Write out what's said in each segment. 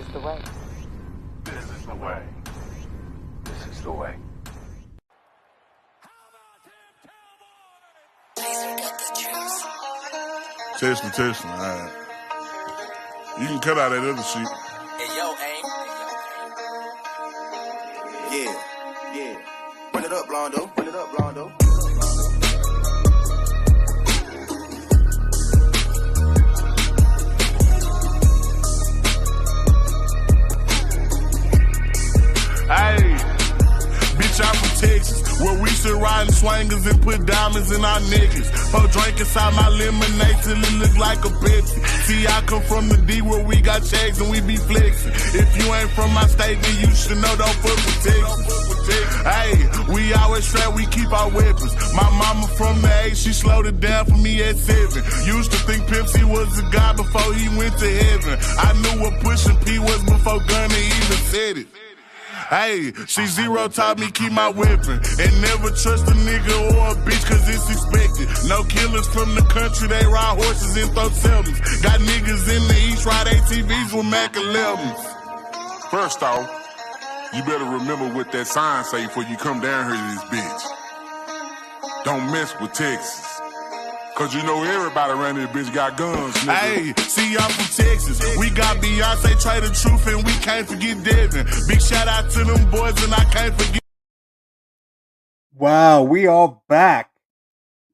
is the way. This is the way. This is the way. Testing. All right. You can cut out that other shit. Hey, yo, Yeah. Run it up, Blondo. Hey, bitch, I'm from Texas, where we sit riding swangers and put diamonds in our niggas. Pour drink inside my lemonade till it look like a Pepsi. See, I come from the D where we got checks and we be flexing. If you ain't from my state, then you should know don't fuck with Texas. Hey, we always strapped, we keep our weapons. My mama from the 8, she slowed it down for me at 7. Used to think Pepsi was a god before he went to heaven. I knew what pushing P was before Gunna even said it. Hey, she zero taught me keep my weapon and never trust a nigga or a bitch cause it's expected. No killers from the country, they ride horses and throw sevens. Got niggas in the east ride ATVs with Mac 11s. First off, you better remember what that sign say before you come down here to this bitch. Don't mess with Texas. Cause you know everybody around this bitch got guns, nigga. Hey, see, I'm from Texas. We got Beyonce, Trey the Truth, and we can't forget Devin. Big shout out to them boys, and I can't forget. Wow, we all back.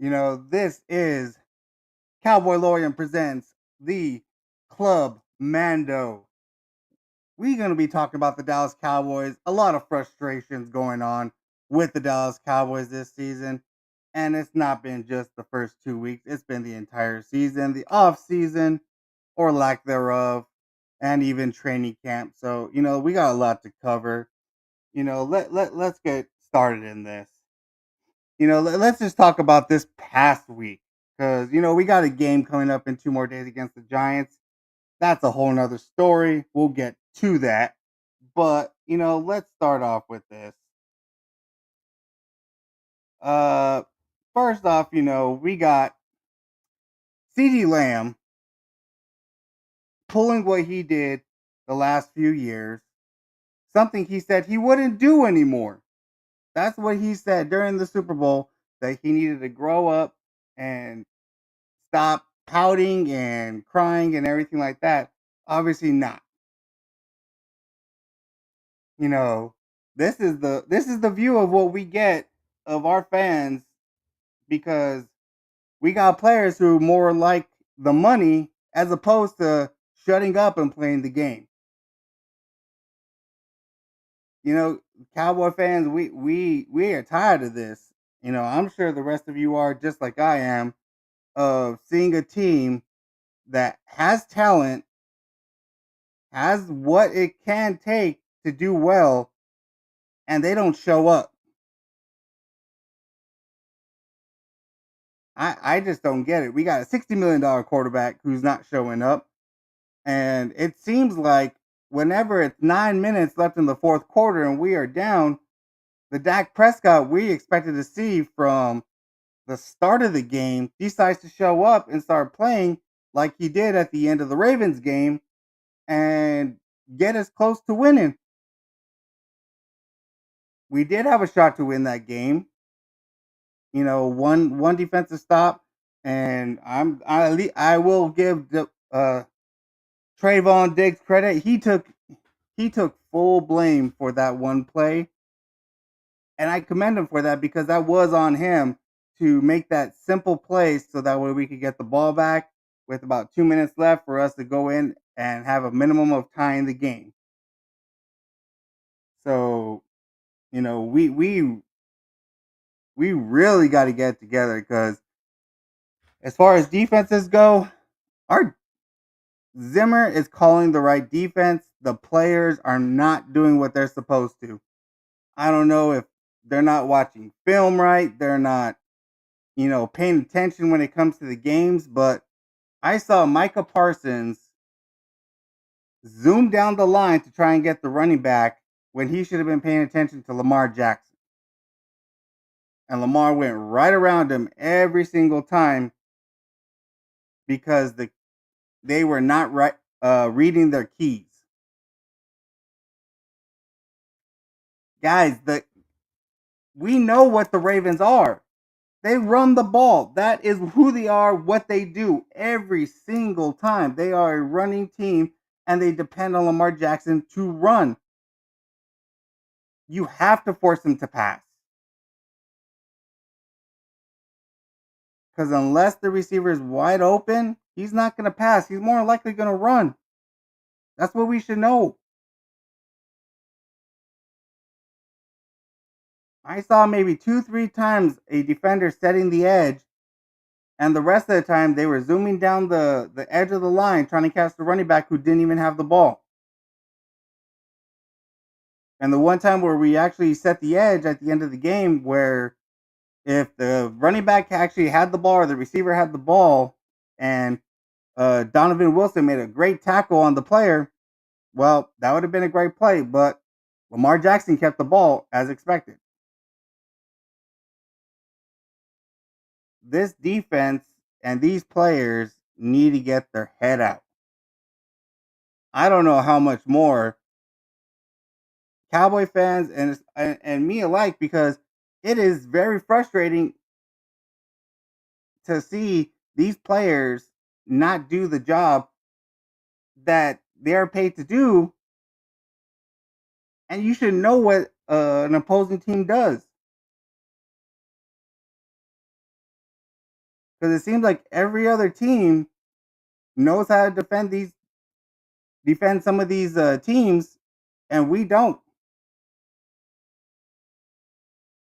You know, this is Cowboylorian presents the Club Mando. We're going to be talking about the Dallas Cowboys. A lot of frustrations going on with the Dallas Cowboys this season. And it's not been just the first 2 weeks. It's been the entire season, the off season, or lack thereof, and even training camp. So, you know, we got a lot to cover. You know, let's get started in this. You know, let's just talk about this past week. Because, you know, we got a game coming up in 2 more days against the Giants. That's a whole nother story. We'll get to that. But, you know, let's start off with this. First off, you know, we got CeeDee Lamb pulling what he did the last few years, something he said he wouldn't do anymore. That's what he said during the Super Bowl, that he needed to grow up and stop pouting and crying and everything like that. Obviously not. You know, this is the view of what we get of our fans, because we got players who more like the money as opposed to shutting up and playing the game. You know, Cowboy fans, we are tired of this. You know, I'm sure the rest of you are just like I am, of seeing a team that has talent, has what it can take to do well, and they don't show up. I just don't get it. We got a $60 million quarterback who's not showing up. And it seems like whenever it's 9 minutes left in the fourth quarter and we are down, the Dak Prescott we expected to see from the start of the game decides to show up and start playing like he did at the end of the Ravens game and get us close to winning. We did have a shot to win that game. You know, one defensive stop, and I will give the Trayvon Diggs credit. He took full blame for that one play, and I commend him for that because that was on him to make that simple play so that way we could get the ball back with about 2 minutes left for us to go in and have a minimum of tying the game. So, you know, we really got to get together, because as far as defenses go, our Zimmer is calling the right defense. The players are not doing what they're supposed to. I don't know if they're not watching film right. They're not, you know, paying attention when it comes to the games. But I saw Micah Parsons zoom down the line to try and get the running back when he should have been paying attention to Lamar Jackson. And Lamar went right around him every single time because they were not reading their keys. Guys, we know what the Ravens are. They run the ball. That is who they are, what they do every single time. They are a running team and they depend on Lamar Jackson to run. You have to force him to pass. Because unless the receiver is wide open, he's not going to pass. He's more likely going to run. That's what we should know. I saw maybe 2-3 times a defender setting the edge, and the rest of the time they were zooming down the edge of the line trying to catch the running back who didn't even have the ball. And the one time where we actually set the edge at the end of the game, where if the running back actually had the ball or the receiver had the ball, and Donovan Wilson made a great tackle on the player, well, that would have been a great play. But Lamar Jackson kept the ball as expected. This defense and these players need to get their head out. I don't know how much more Cowboy fans and me alike, because it is very frustrating to see these players not do the job that they're paid to do, and you should know what an opposing team does, because it seems like every other team knows how to defend some of these teams, and we don't.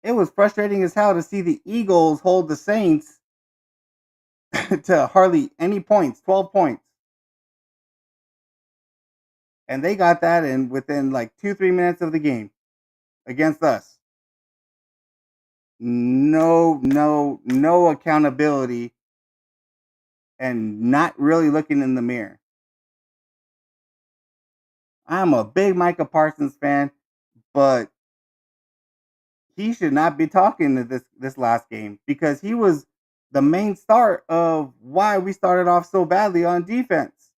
It was frustrating as hell to see the Eagles hold the Saints to hardly any points, 12 points. And they got that in within like 2-3 minutes of the game against us. No accountability, and not really looking in the mirror. I'm a big Micah Parsons fan, but he should not be talking to this last game, because he was the main start of why we started off so badly on defense.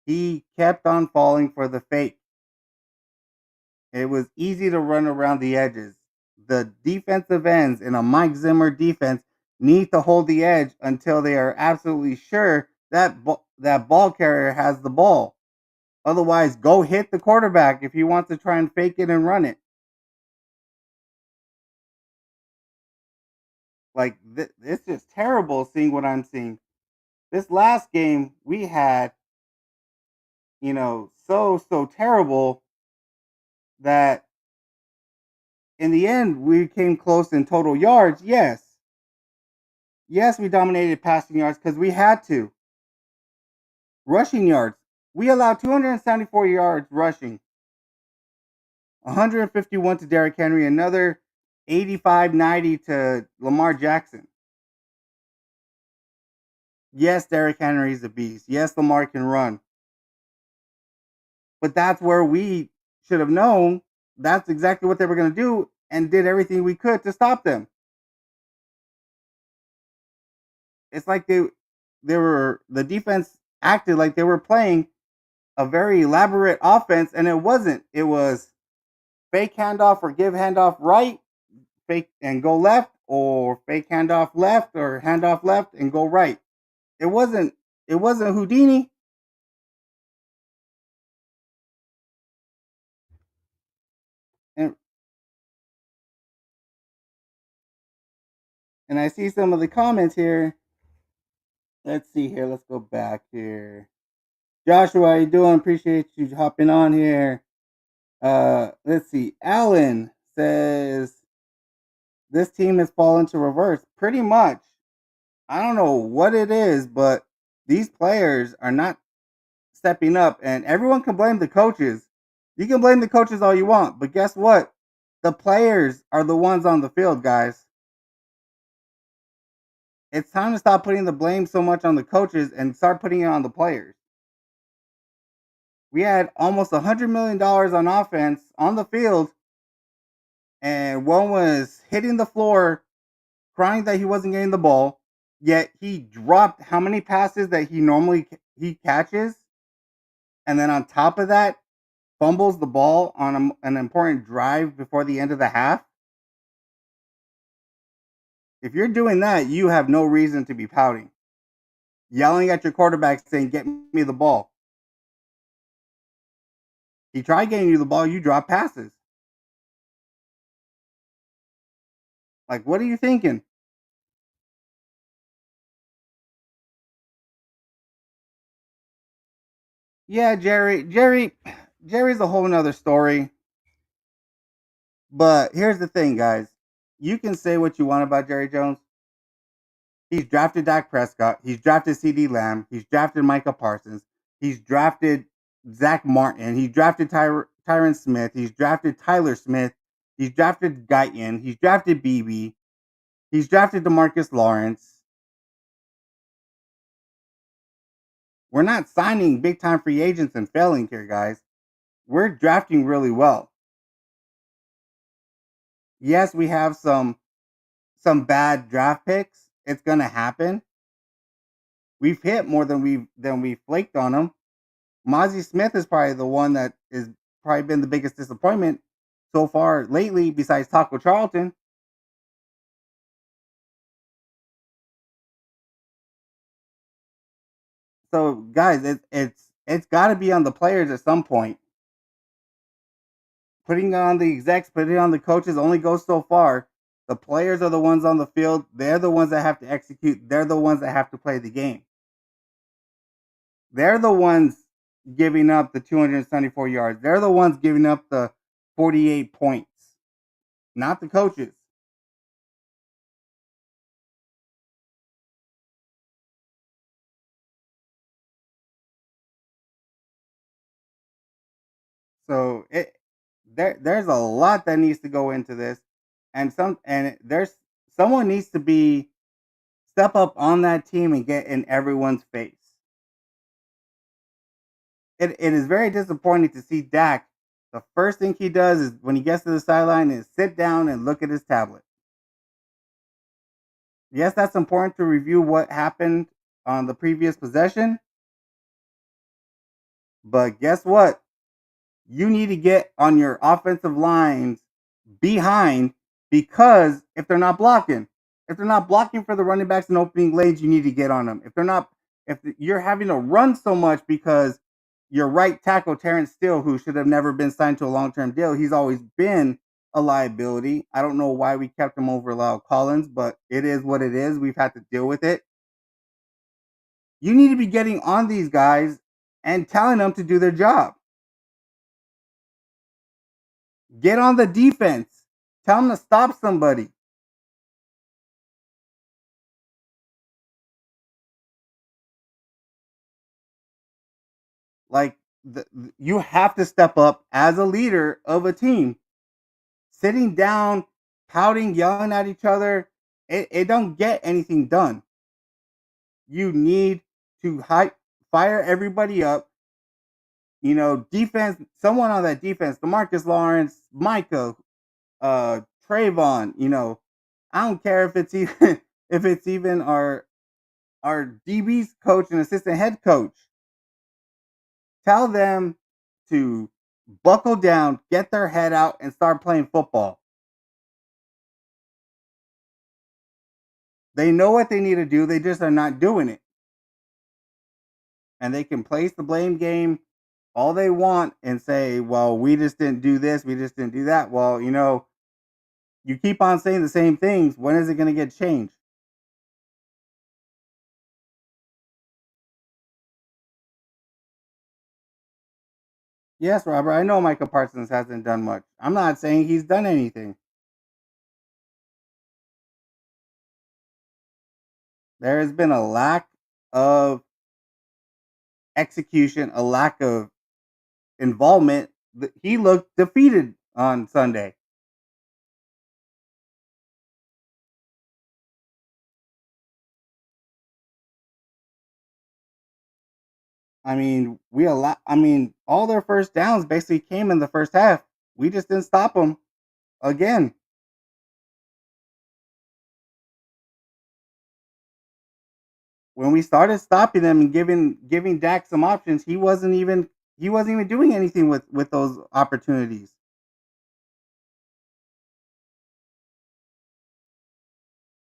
He kept on falling for the fake. It was easy to run around the edges. The defensive ends in a Mike Zimmer defense need to hold the edge until they are absolutely sure that that ball carrier has the ball. Otherwise, go hit the quarterback if he wants to try and fake it and run it. Like, it's just terrible seeing what I'm seeing. This last game we had, so terrible that in the end we came close in total yards. Yes, we dominated passing yards because we had to. Rushing yards, we allowed 274 yards rushing, 151 to Derrick Henry, another 85-90 to Lamar Jackson. Yes, Derrick Henry is a beast. Yes, Lamar can run. But that's where we should have known that's exactly what they were going to do, and did everything we could to stop them. It's like the defense acted like they were playing a very elaborate offense, and it wasn't. It was fake handoff or give handoff right, fake and go left, or fake handoff left or handoff left and go right. It wasn't Houdini. And and I see some of the comments here. Let's see here. Let's go back here. Joshua, how you doing? Appreciate you hopping on here. Let's see. Alan says this team has fallen to reverse. Pretty much. I don't know what it is, but these players are not stepping up, and everyone can blame the coaches. You can blame the coaches all you want, but guess what? The players are the ones on the field, guys. It's time to stop putting the blame so much on the coaches and start putting it on the players. We had almost $100 million on offense on the field, and one was hitting the floor, crying that he wasn't getting the ball. Yet he dropped how many passes that he normally he catches? and then on top of that, fumbles the ball on an important drive before the end of the half. If you're doing that, you have no reason to be pouting, yelling at your quarterback saying, "Get me the ball." He tried getting you the ball, you drop passes. Like, what are you thinking? Yeah, Jerry's a whole nother story. But here's the thing, guys. You can say what you want about Jerry Jones. He's drafted Dak Prescott. He's drafted CD Lamb. He's drafted Micah Parsons. He's drafted Zach Martin. He's drafted Tyron Smith. He's drafted Tyler Smith. He's drafted Guyton. He's drafted BB. He's drafted DeMarcus Lawrence. We're not signing big time free agents and failing here, guys. We're drafting really well. Yes, we have some bad draft picks. It's gonna happen. We've hit more than we flaked on them. Mozzie Smith is probably the one that is probably been the biggest disappointment so far lately, besides Taco Charlton. So, guys, it's got to be on the players at some point. Putting it on the execs, putting it on the coaches only goes so far. The players are the ones on the field. They're the ones that have to execute. They're the ones that have to play the game. They're the ones giving up the 274 yards. They're the ones giving up the 48 points, not the coaches. So there's a lot that needs to go into this, and there's someone needs to be step up on that team and get in everyone's face. It is very disappointing to see Dak. The first thing he does is when he gets to the sideline is sit down and look at his tablet. Yes, that's important to review what happened on the previous possession, but guess what? You need to get on your offensive lines behind, because if they're not blocking for the running backs and opening lanes, you need to get on them. If you're having to run so much because your right tackle Terrence Steele, who should have never been signed to a long term deal, he's always been a liability. I don't know why we kept him over Lyle Collins, but it is what it is. We've had to deal with it. You need to be getting on these guys and telling them to do their job. Get on the defense. Tell them to stop somebody. Like you have to step up as a leader of a team. Sitting down, pouting, yelling at each other, it don't get anything done. You need to fire everybody up. Defense. Someone on that defense, DeMarcus Lawrence, Micah, Trayvon. I don't care if it's even if it's even our DB's coach and assistant head coach. Tell them to buckle down, get their head out, and start playing football. They know what they need to do, they just are not doing it. And they can place the blame game all they want and say, well, we just didn't do this, we just didn't do that. Well, you keep on saying the same things. When is it going to get changed? Yes, Robert, I know Micah Parsons hasn't done much. I'm not saying he's done anything. There has been a lack of execution, a lack of involvement. He looked defeated on Sunday. All their first downs basically came in the first half. We just didn't stop them again. When we started stopping them and giving Dak some options, he wasn't even He wasn't even doing anything with those opportunities.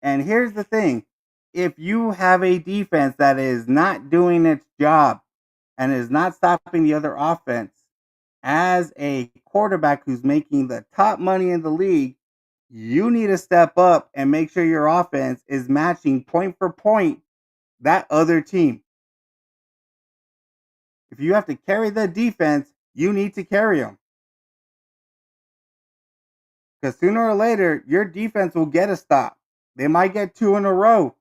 And here's the thing. If you have a defense that is not doing its job and is not stopping the other offense, as a quarterback who's making the top money in the league, you need to step up and make sure your offense is matching point for point that other team. If you have to carry the defense, you need to carry them. Because sooner or later, your defense will get a stop. They might get two in a row.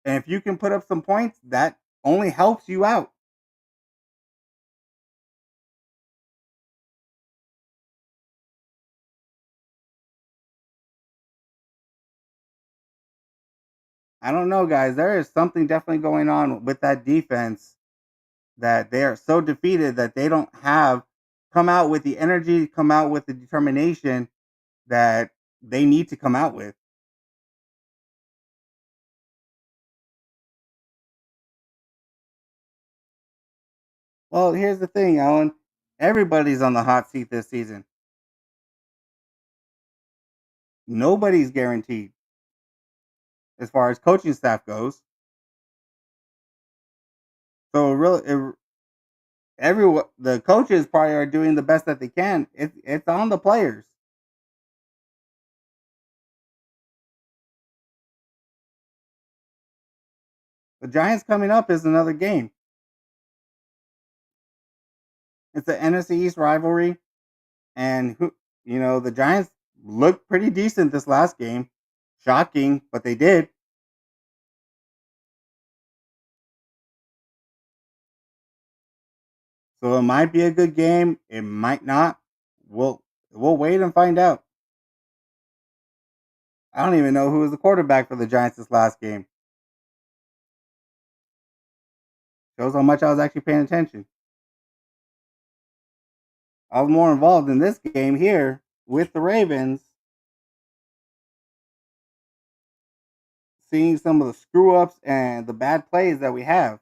And if you can put up some points, that only helps you out. I don't know, guys. There is something definitely going on with that defense that they are so defeated that they don't have come out with the energy, come out with the determination that they need to come out with. Well, here's the thing, Alan. Everybody's on the hot seat this season. Nobody's guaranteed as far as coaching staff goes. So really, everyone, the coaches probably are doing the best that they can. It's on the players. The Giants coming up is another game. It's the NFC East rivalry, and the Giants looked pretty decent this last game. Shocking, but they did. So it might be a good game. It might not. We'll wait and find out. I don't even know who was the quarterback for the Giants this last game. Shows how much I was actually paying attention. I was more involved in this game here with the Ravens, seeing some of the screw ups and the bad plays that we have.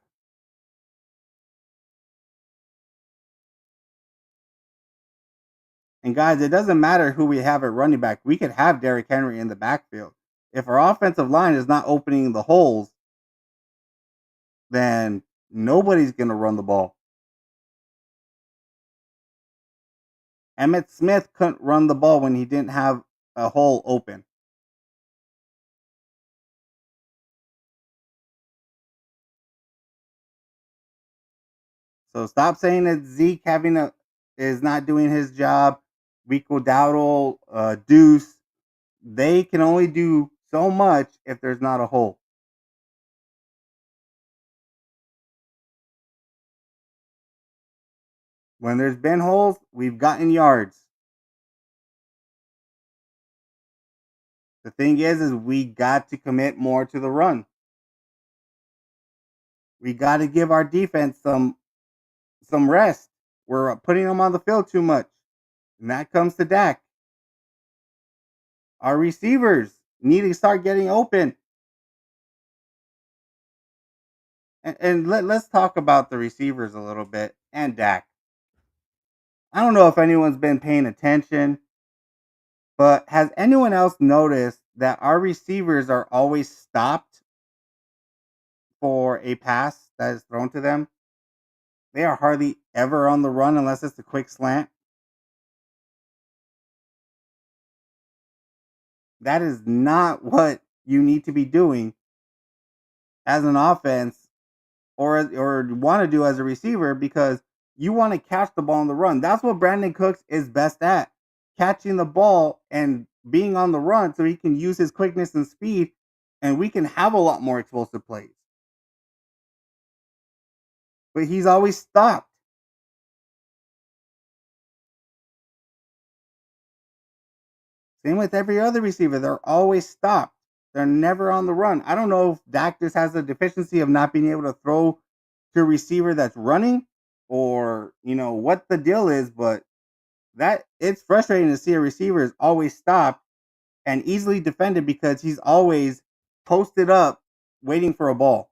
And guys, it doesn't matter who we have at running back. We could have Derrick Henry in the backfield. If our offensive line is not opening the holes, then nobody's going to run the ball. Emmitt Smith couldn't run the ball when he didn't have a hole open. So stop saying that Zeke is not doing his job. Rico Dowdle, Deuce, they can only do so much if there's not a hole. When there's been holes, we've gotten yards. The thing is we got to commit more to the run. We got to give our defense some rest. We're putting them on the field too much. And that comes to Dak. Our receivers need to start getting open. And let's talk about the receivers a little bit and Dak. I don't know if anyone's been paying attention, but has anyone else noticed that our receivers are always stopped for a pass that is thrown to them? They are hardly ever on the run unless it's a quick slant. That is not what you need to be doing as an offense or want to do as a receiver, because you want to catch the ball on the run. That's what Brandon Cooks is best at, catching the ball and being on the run so he can use his quickness and speed, and we can have a lot more explosive plays. But he's always stopped. Same with every other receiver. They're always stopped. They're never on the run. I don't know if Dak just has a deficiency of not being able to throw to a receiver that's running, or what the deal is, but that it's frustrating to see a receiver is always stopped and easily defended because he's always posted up waiting for a ball.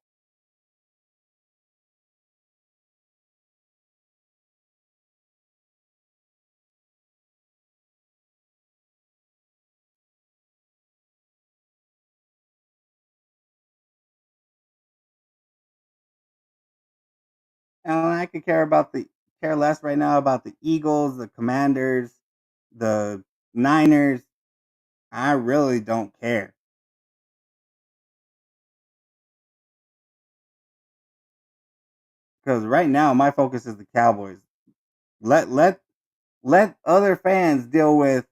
And I could care less right now about the Eagles, the Commanders, the Niners. I really don't care because right now my focus is the Cowboys. Let let let other fans deal with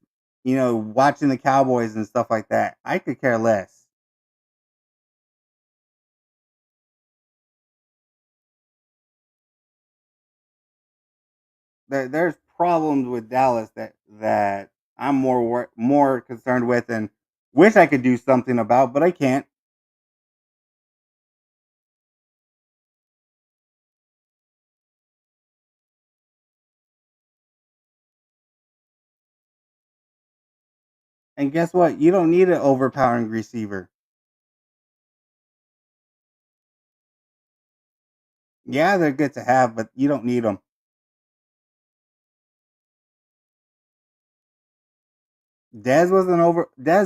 watching the Cowboys and stuff like that. I could care less. There's problems with Dallas that I'm more concerned with and wish I could do something about, but I can't. And guess what? You don't need an overpowering receiver. Yeah, they're good to have, but you don't need them. Dez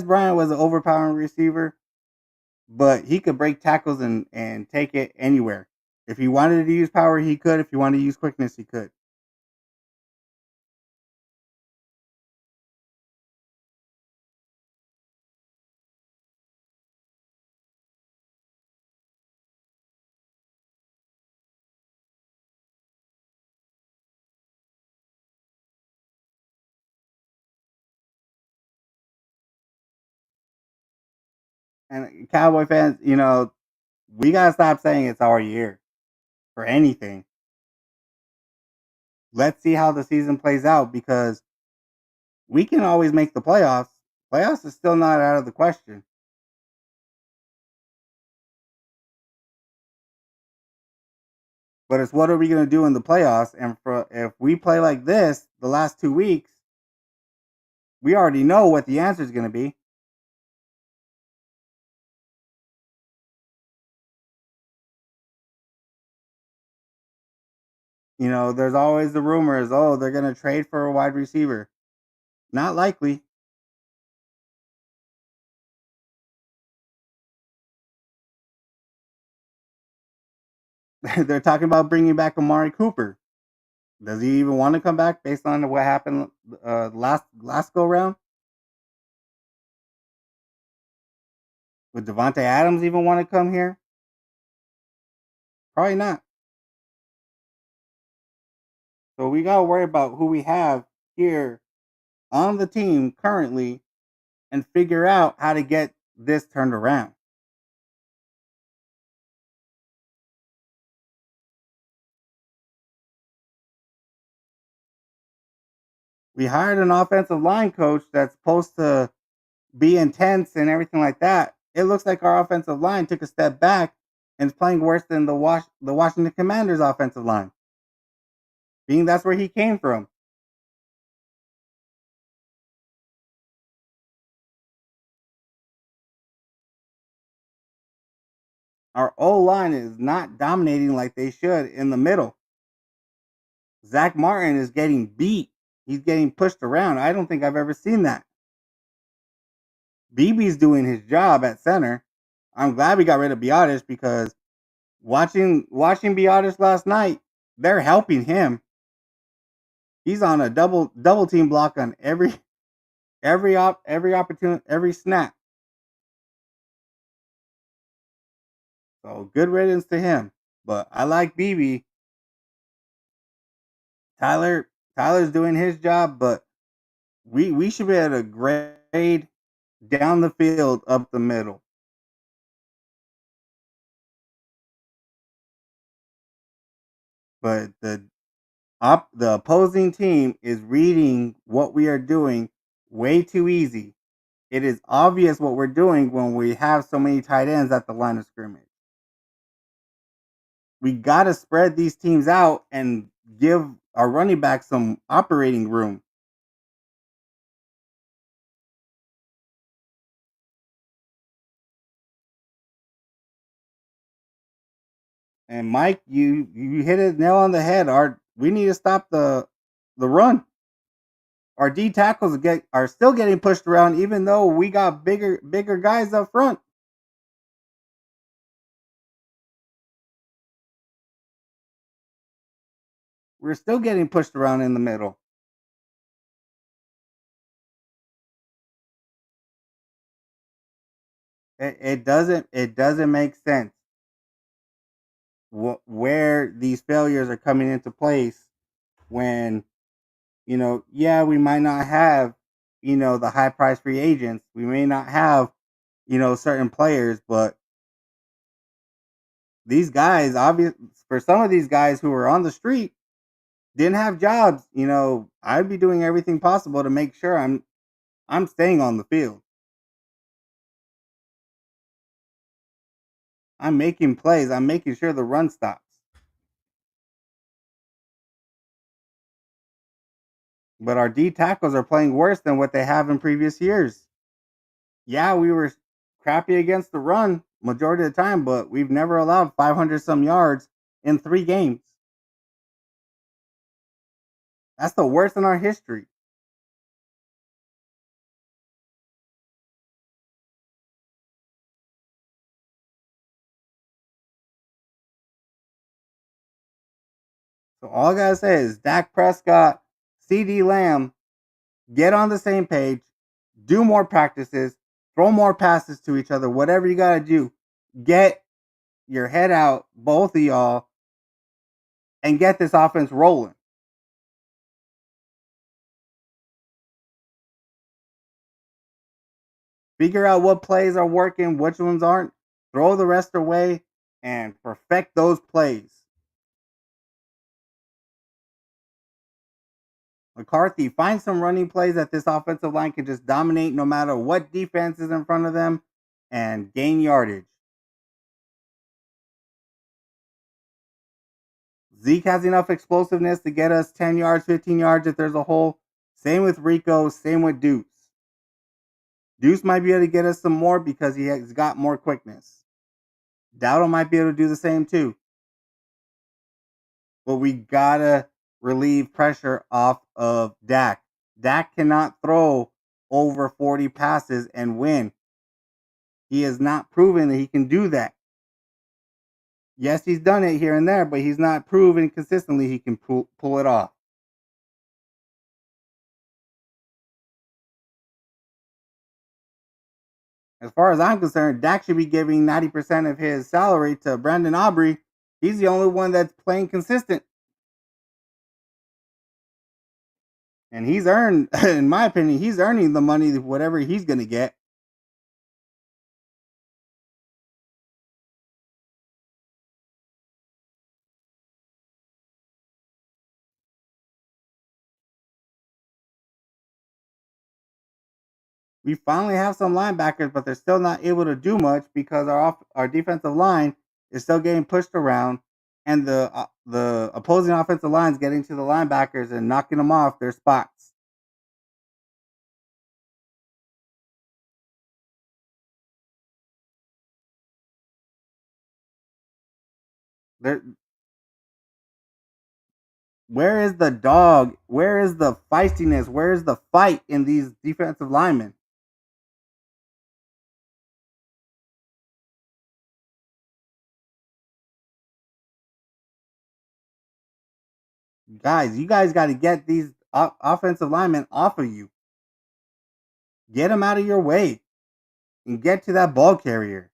Bryant was an overpowering receiver, but he could break tackles and take it anywhere. If he wanted to use power, he could. If he wanted to use quickness, he could. And Cowboy fans, we gotta stop saying it's our year for anything. Let's see how the season plays out because we can always make the playoffs. Playoffs is still not out of the question. But it's what are we going to do in the playoffs? And if we play like this the last 2 weeks, we already know what the answer is going to be. There's always the rumors, oh, they're going to trade for a wide receiver. Not likely. They're talking about bringing back Amari Cooper. Does he even want to come back based on what happened last go round? Would Devontae Adams even want to come here? Probably not. So we gotta worry about who we have here on the team currently and figure out how to get this turned around. We hired an offensive line coach that's supposed to be intense and everything like that. It looks like our offensive line took a step back and is playing worse than the Washington Commanders offensive line. Being that's where he came from. Our O line is not dominating like they should in the middle. Zach Martin is getting beat. He's getting pushed around. I don't think I've ever seen that. BB's doing his job at center. I'm glad we got rid of Biotis because watching Biotis last night, they're helping him. He's on a double team block on every opportunity, every snap. So good riddance to him. But I like BB. Tyler's doing his job, but we should be able to grade down the field up the middle. But the opposing team is reading what we are doing way too easy. It is obvious what we're doing when we have so many tight ends at the line of scrimmage. We got to spread these teams out and give our running back some operating room. And Mike, you hit it nail on the head. We need to stop the run. Our D tackles are still getting pushed around, even though we got bigger guys up front. we're still getting pushed around in the middle. It doesn't make sense where these failures are coming into place when yeah, we might not have the high price free agents, we may not have certain players, but these guys, obvious for some of these guys who are on the street, didn't have jobs. I'd be doing everything possible to make sure I'm staying on the field. I'm making plays. I'm making sure the run stops. But our D tackles are playing worse than what they have in previous years. Yeah, we were crappy against the run majority of the time, but we've never allowed 500 some yards in 3 games. That's the worst in our history. So all I gotta say is Dak Prescott, CD Lamb, get on the same page, do more practices, throw more passes to each other, whatever you gotta do. Get your head out, both of y'all, and get this offense rolling. Figure out what plays are working, which ones aren't. Throw the rest away and perfect those plays. McCarthy, find some running plays that this offensive line can just dominate no matter what defense is in front of them and gain yardage. Zeke has enough explosiveness to get us 10 yards, 15 yards if there's a hole. Same with Rico, same with Deuce. Deuce might be able to get us some more because he has got more quickness. Dowdle might be able to do the same too. But we gotta relieve pressure off of Dak. Dak cannot throw over 40 passes and win. He has not proven that he can do that. Yes, he's done it here and there, but he's not proven consistently he can pull it off. As far as I'm concerned, Dak should be giving 90% of his salary to Brandon Aubrey. He's the only one that's playing consistent. And he's earned, in my opinion, he's earning the money, whatever he's going to get. We finally have some linebackers, but they're still not able to do much because our defensive line is still getting pushed around, and the opposing offensive line is getting to the linebackers and knocking them off their spots. They're, where is the dog? Where is the feistiness? Where is the fight in these defensive linemen? Guys, you guys got to get these offensive linemen off of you. Get them out of your way and get to that ball carrier.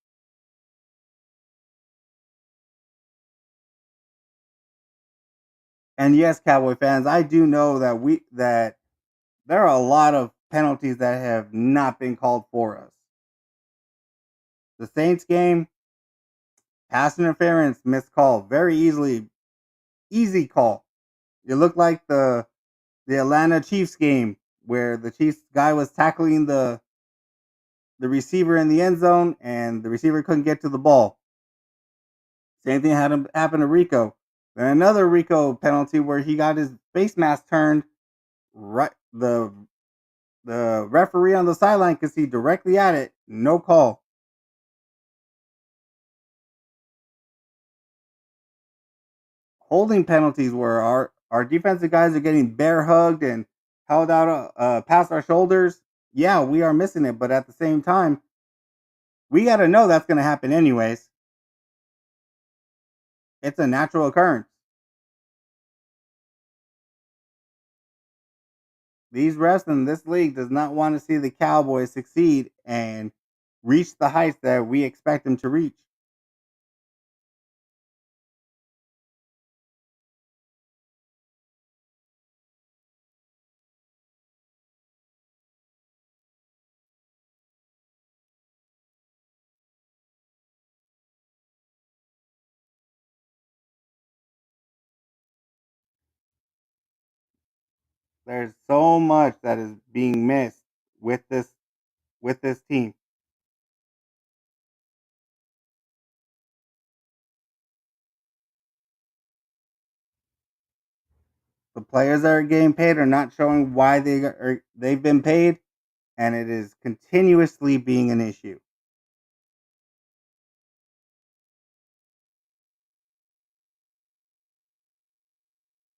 And yes, Cowboy fans, I do know that there are a lot of penalties that have not been called for us. The Saints game, pass interference, missed call, very easy call. It looked like the Atlanta Chiefs game where the Chiefs guy was tackling the receiver in the end zone and the receiver couldn't get to the ball. Same thing had happen to Rico. Then another Rico penalty where he got his face mask turned. Right, the referee on the sideline could see directly at it. No call. Holding penalties where our defensive guys are getting bear hugged and held out past our shoulders. Yeah, we are missing it, but at the same time, we got to know that's going to happen anyways. It's a natural occurrence. These refs in this league does not want to see the Cowboys succeed and reach the heights that we expect them to reach. There's so much that is being missed with this team. The players that are getting paid are not showing why they've been paid, and it is continuously being an issue.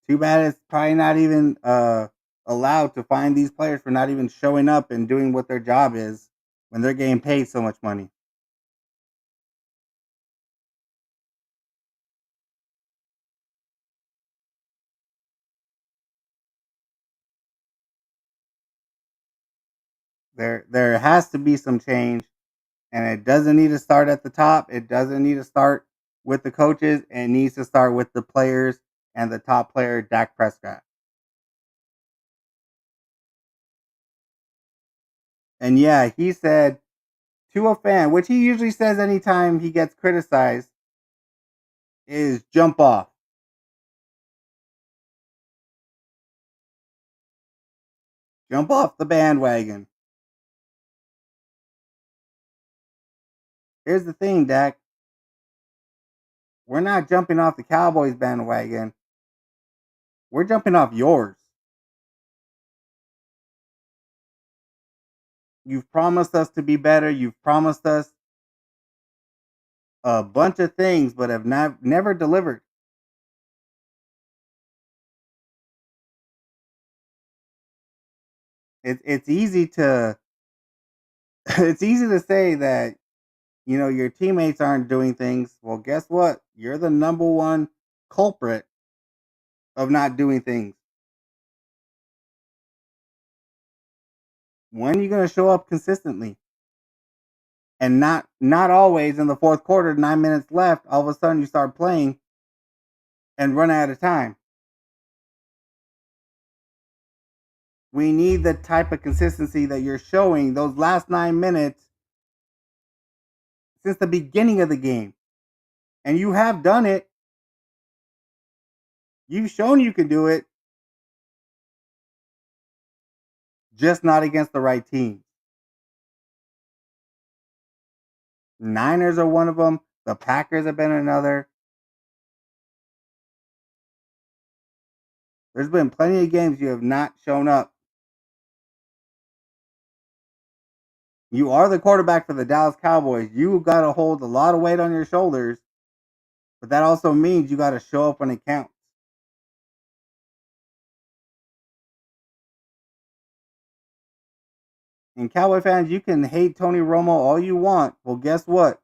Too bad it's probably not even allowed to find these players for not even showing up and doing what their job is when they're getting paid so much money. There has to be some change, and it doesn't need to start at the top. It doesn't need to start with the coaches. It needs to start with the players and the top player, Dak Prescott. And yeah, he said to a fan, which he usually says anytime he gets criticized, is jump off. Jump off the bandwagon. Here's the thing, Dak. We're not jumping off the Cowboys bandwagon. We're jumping off yours. You've promised us to be better. You've promised us a bunch of things, but have never delivered. It's easy to it's easy to say that your teammates aren't doing things. Well, guess what? You're the number one culprit of not doing things. When are you going to show up consistently? And not always in the fourth quarter, 9 minutes left. All of a sudden, you start playing and run out of time. We need the type of consistency that you're showing those last 9 minutes since the beginning of the game. And you have done it. You've shown you can do it, just not against the right team. Niners are one of them. The Packers have been another. There's been plenty of games you have not shown up. You are the quarterback for the Dallas Cowboys. You got to hold a lot of weight on your shoulders, but that also means you got to show up when it counts. And Cowboy fans, you can hate Tony Romo all you want. Well, guess what?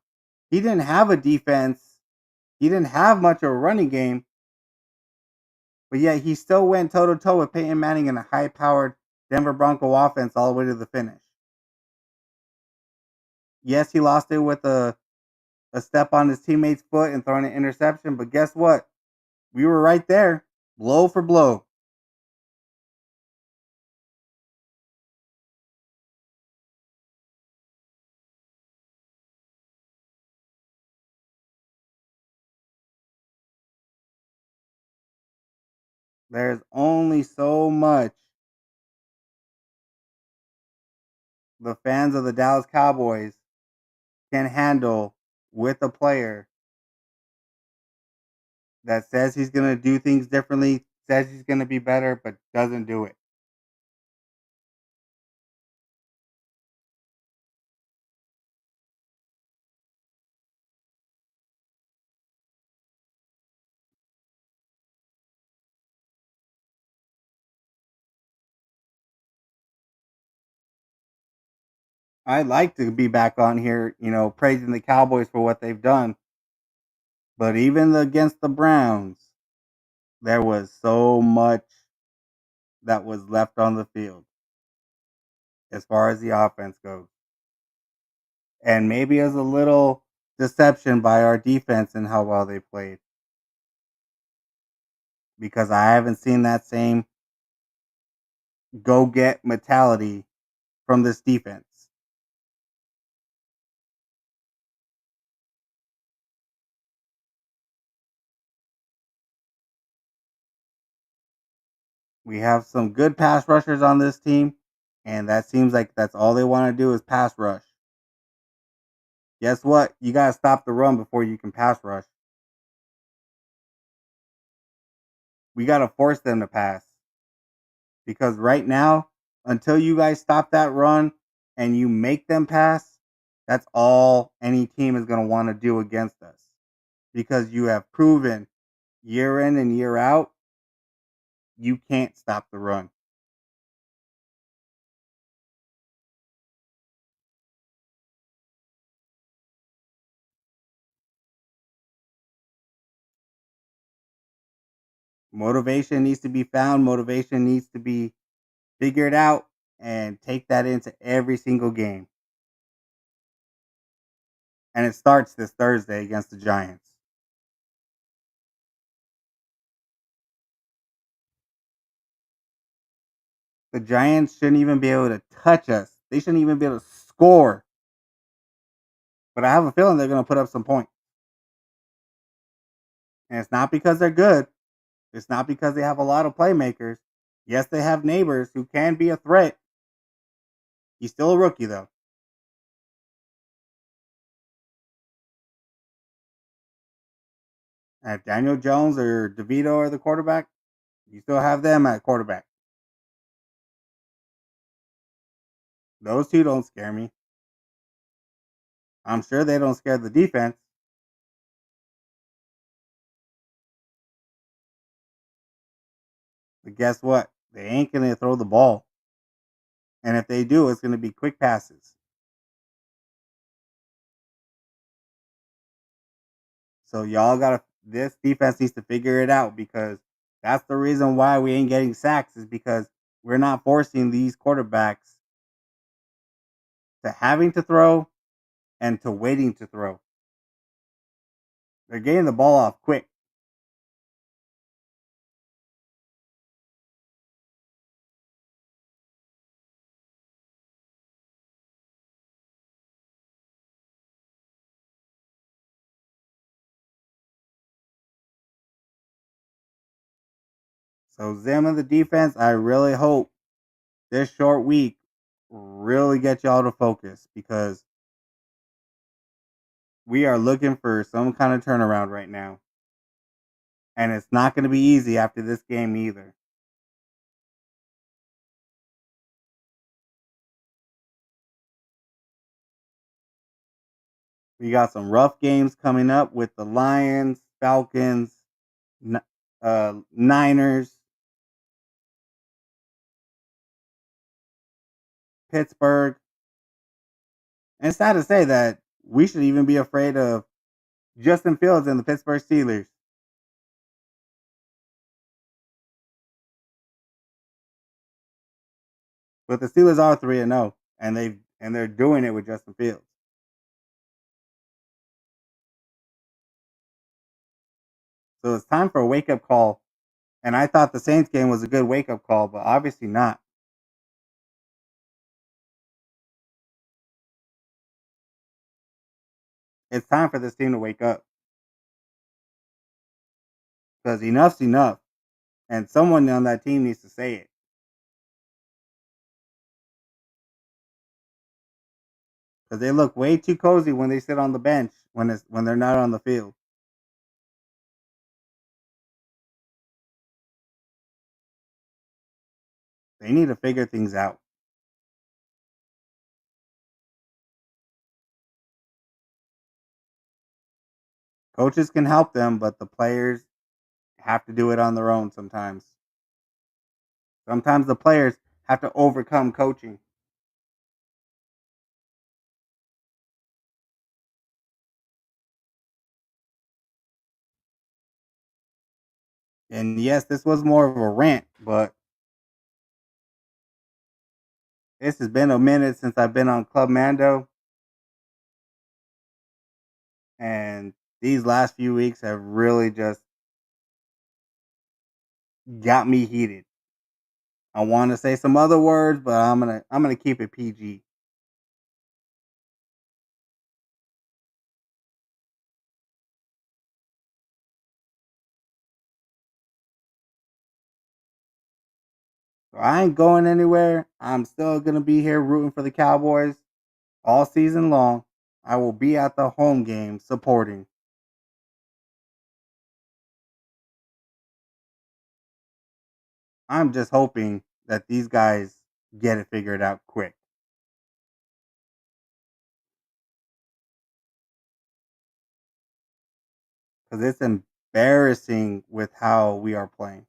He didn't have a defense. He didn't have much of a running game, but yet he still went toe to toe with Peyton Manning in a high-powered Denver Bronco offense all the way to the finish. Yes, he lost it with a step on his teammate's foot and throwing an interception, but guess what? We were right there, blow for blow. There's only so much the fans of the Dallas Cowboys can handle with a player that says he's going to do things differently, says he's going to be better, but doesn't do it. I'd like to be back on here, praising the Cowboys for what they've done. But even against the Browns, there was so much that was left on the field as far as the offense goes. And maybe it was a little deception by our defense and how well they played. Because I haven't seen that same go get mentality from this defense. We have some good pass rushers on this team, and that seems like that's all they want to do is pass rush. Guess what? You got to stop the run before you can pass rush. We got to force them to pass. Because right now, until you guys stop that run and you make them pass, that's all any team is going to want to do against us. Because you have proven year in and year out, you can't stop the run. Motivation needs to be found. Motivation needs to be figured out and take that into every single game. And it starts this Thursday against the Giants. The Giants shouldn't even be able to touch us. They shouldn't even be able to score. But I have a feeling they're going to put up some points. And it's not because they're good. It's not because they have a lot of playmakers. Yes, they have neighbors who can be a threat. He's still a rookie, though. And if Daniel Jones or DeVito are the quarterback, you still have them at quarterback. Those two don't scare me. I'm sure they don't scare the defense. But guess what? They ain't going to throw the ball. And if they do, it's going to be quick passes. So y'all got to, this defense needs to figure it out because that's the reason why we ain't getting sacks is because we're not forcing these quarterbacks to having to throw and to waiting to throw. They're getting the ball off quick. So Zim and the defense, I really hope this short week really get y'all to focus because we are looking for some kind of turnaround right now. And it's not going to be easy after this game either. We got some rough games coming up with the Lions, Falcons, Niners, Pittsburgh. And it's sad to say that we should even be afraid of Justin Fields and the Pittsburgh Steelers. But the Steelers are 3-0 and they're doing it with Justin Fields. So it's time for a wake up call. And I thought the Saints game was a good wake up call, but obviously not. It's time for this team to wake up. Because enough's enough. And someone on that team needs to say it. Because they look way too cozy when they sit on the bench when they're not on the field. They need to figure things out. Coaches can help them, but the players have to do it on their own sometimes. Sometimes the players have to overcome coaching. And yes, this was more of a rant, but This has been a minute since I've been on Club Mando, and these last few weeks have really just got me heated. I want to say some other words, but I'm gonna keep it PG. So I ain't going anywhere. I'm still gonna be here rooting for the Cowboys all season long. I will be at the home game supporting. I'm just hoping that these guys get it figured out quick because it's embarrassing with how we are playing.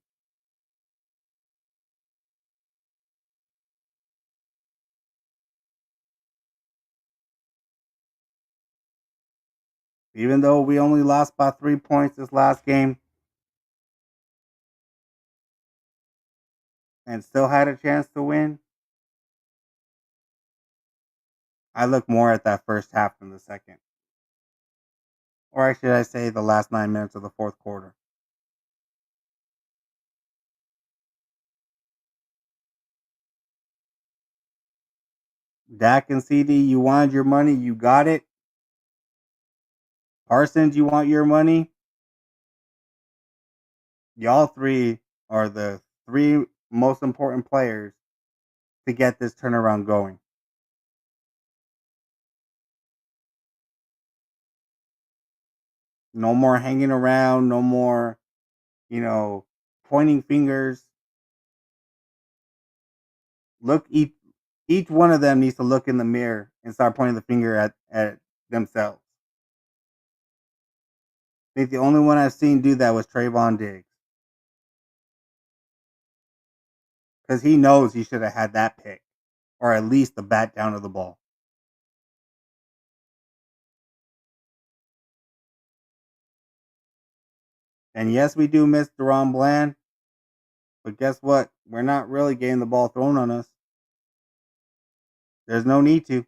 Even though we only lost by 3 points this last game and still had a chance to win, I look more at that first half than the second. Or should I say the last 9 minutes of the fourth quarter. Dak and CD, you wanted your money, you got it. Parsons, you want your money. Y'all three are the three most important players to get this turnaround going. No more hanging around, no more, you know, pointing fingers. Look, each one of them needs to look in the mirror and start pointing the finger at themselves. I think the only one I've seen do that was Trayvon Diggs. Because he knows he should have had that pick. Or at least the bat down of the ball. And yes, we do miss Deron Bland. But guess what? We're not really getting the ball thrown on us. There's no need to.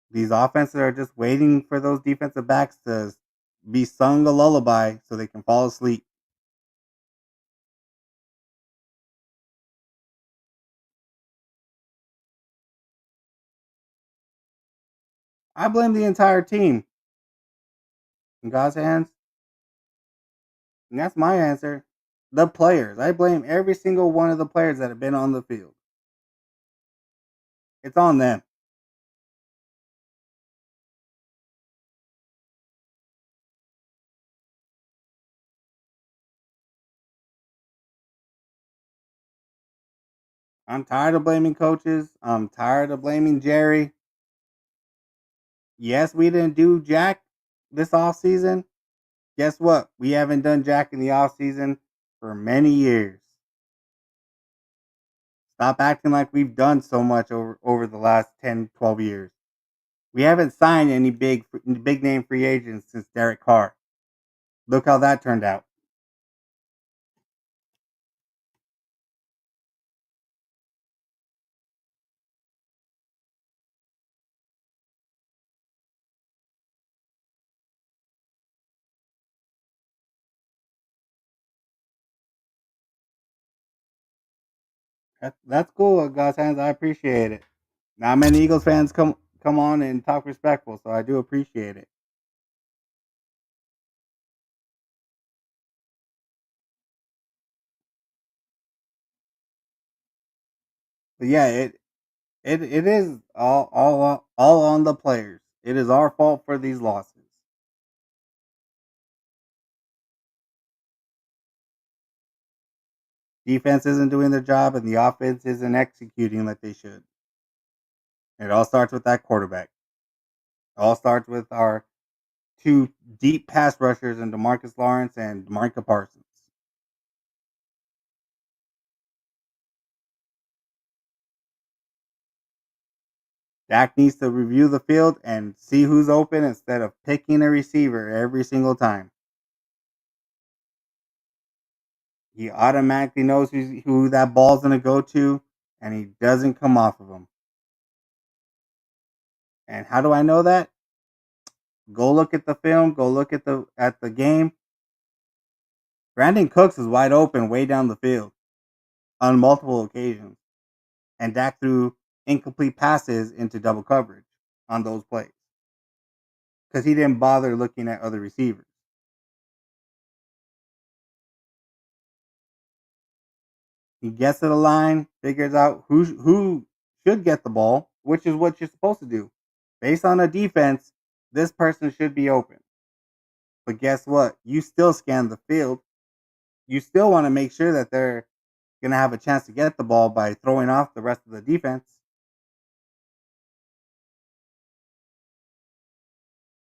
These offenses are just waiting for those defensive backs to be sung a lullaby so they can fall asleep. I blame the entire team. In God's hands, and that's my answer. The players. I blame every single one of the players that have been on the field. It's on them. I'm tired of blaming coaches. I'm tired of blaming Jerry. Yes, we didn't do Jack this off season. Guess what? We haven't done Jack in the off season for many years. Stop acting like we've done so much over the last 10, 12 years. We haven't signed any big name free agents since Derek Carr. Look how that turned out. That's cool, God's hands. I appreciate it. Not many Eagles fans come on and talk respectful, so I do appreciate it. But yeah, it is all on the players. It is our fault for these losses. Defense isn't doing their job, and the offense isn't executing like they should. It all starts with that quarterback. It all starts with our two deep pass rushers in DeMarcus Lawrence and Micah Parsons. Dak needs to review the field and see who's open instead of picking a receiver every single time. He automatically knows who that ball's gonna go to, and he doesn't come off of him. And how do I know that? Go look at the film. Go look at the game. Brandon Cooks is wide open way down the field on multiple occasions, and Dak threw incomplete passes into double coverage on those plays because he didn't bother looking at other receivers. He gets to the line, figures out who should get the ball, which is what you're supposed to do. Based on a defense, this person should be open. But guess what? You still scan the field. You still want to make sure that they're going to have a chance to get the ball by throwing off the rest of the defense.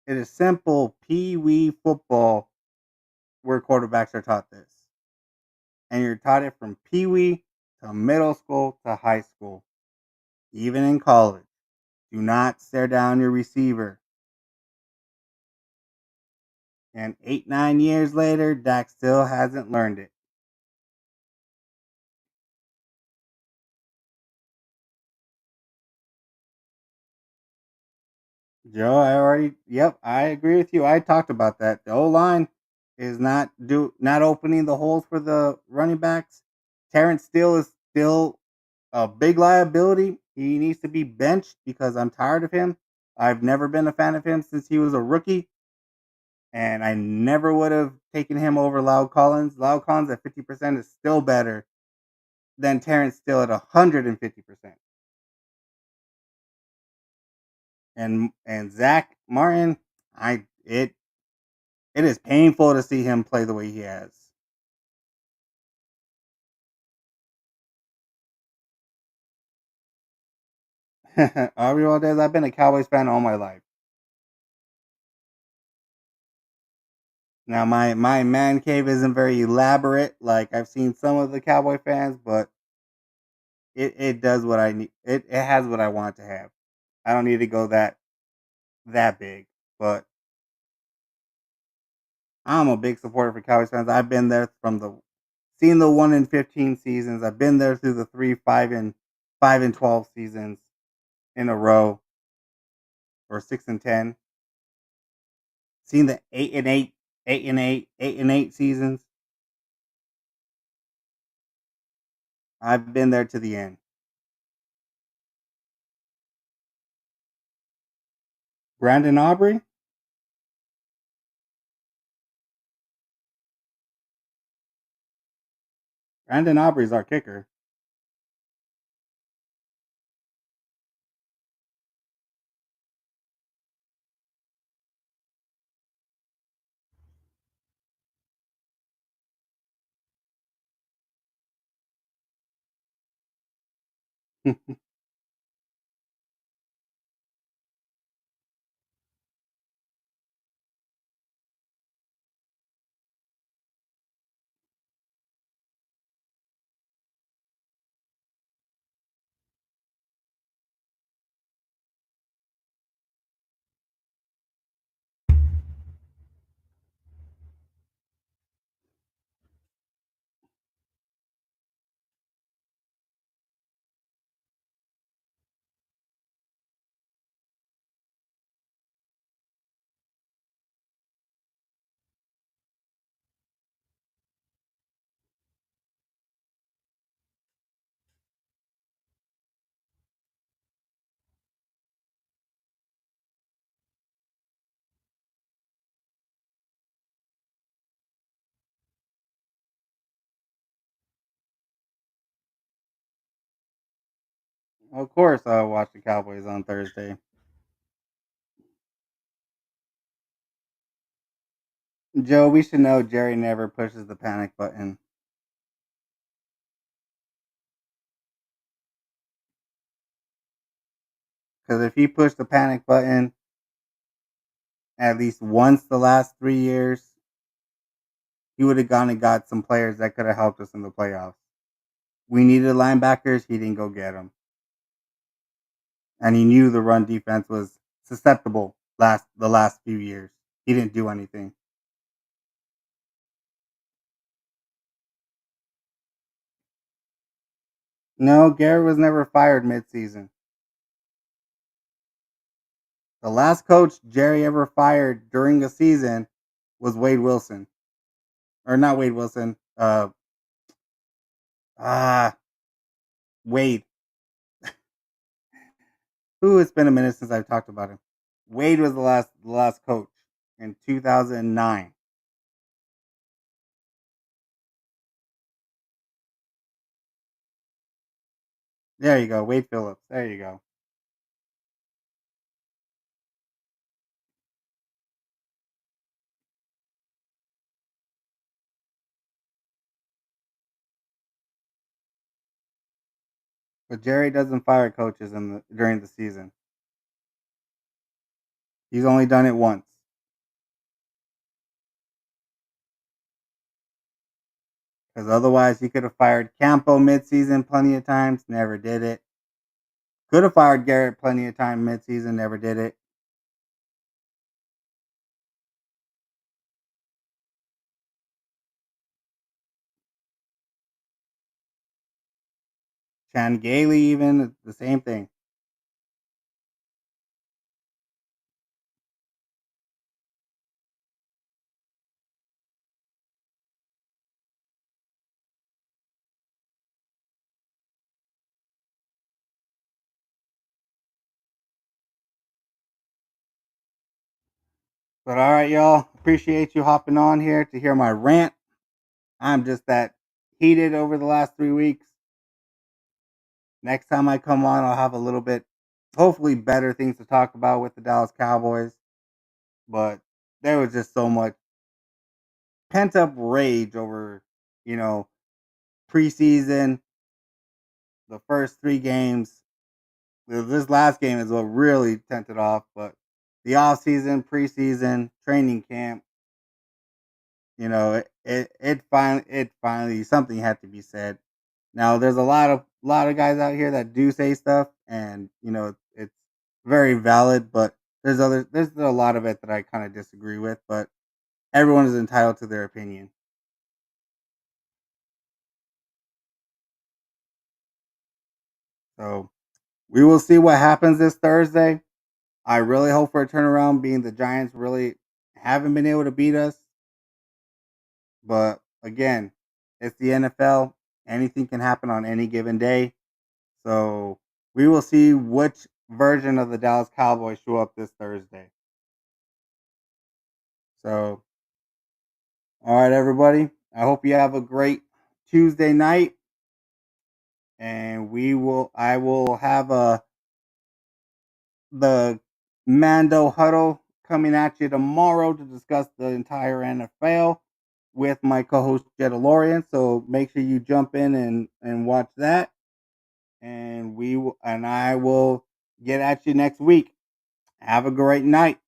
It is simple pee-wee football where quarterbacks are taught this. And you're taught it from pee-wee to middle school to high school. Even in college. Do not stare down your receiver. And 8-9 years later, Dak still hasn't learned it. Joe, I agree with you. I talked about that. The O-line is not opening the holes for the running backs. Terrence Steele is still a big liability. He needs to be benched because I'm tired of him. I've never been a fan of him since he was a rookie, and I never would have taken him over Loud Collins. Loud Collins at 50% is still better than Terrence Steele at 150%. And Zach Martin, I it is painful to see him play the way he has. Aubrey Valdez, I've been a Cowboys fan all my life. Now my man cave isn't very elaborate like I've seen some of the Cowboy fans, but it does what I need. It has what I want to have. I don't need to go that big, but I'm a big supporter for Cowboys fans. I've been there from the seen the 1-15 seasons. I've been there through the 3-5 and 12 seasons in a row, or 6-10. Seen the 8-8, 8-8, 8-8 seasons. I've been there to the end. Brandon Aubrey, Brandon Aubrey's our kicker. Of course, I'll watch the Cowboys on Thursday. Joe, we should know Jerry never pushes the panic button. Because if he pushed the panic button at least once the last 3 years, he would have gone and got some players that could have helped us in the playoffs. We needed linebackers. He didn't go get them. And he knew the run defense was susceptible the last few years. He didn't do anything. No, Garrett was never fired midseason. The last coach Jerry ever fired during a season was Wade Wilson. Or not Wade Wilson. Ah, Wade. Ooh, it's been a minute since I've talked about him. Wade was the last coach in 2009. There you go, Wade Phillips. There you go. But Jerry doesn't fire coaches during the season. He's only done it once. Because otherwise, he could have fired Campo midseason plenty of times. Never did it. Could have fired Garrett plenty of time midseason. Never did it. Chan Gailey, even the same thing. But all right, y'all. Appreciate you hopping on here to hear my rant. I'm just that heated over the last 3 weeks. Next time I come on, I'll have a little bit, hopefully, better things to talk about with the Dallas Cowboys. But there was just so much pent up rage over, you know, preseason, the first 3 games. This last game is what really sent it off, but the off season, preseason, training camp, it finally something had to be said. Now there's a lot of guys out here that do say stuff, and it's very valid, but there's a lot of it that I kind of disagree with, but everyone is entitled to their opinion. So we will see what happens this Thursday. I really hope for a turnaround, being the Giants really haven't been able to beat us. But again, it's the NFL. Anything can happen on any given day. So we will see which version of the Dallas Cowboys show up this Thursday. So, all right, everybody. I hope you have a great Tuesday night. And I will have the Mando huddle coming at you tomorrow to discuss the entire NFL with my co-host Jedalorian. So make sure you jump in and watch that. And I will get at you next week. Have a great night.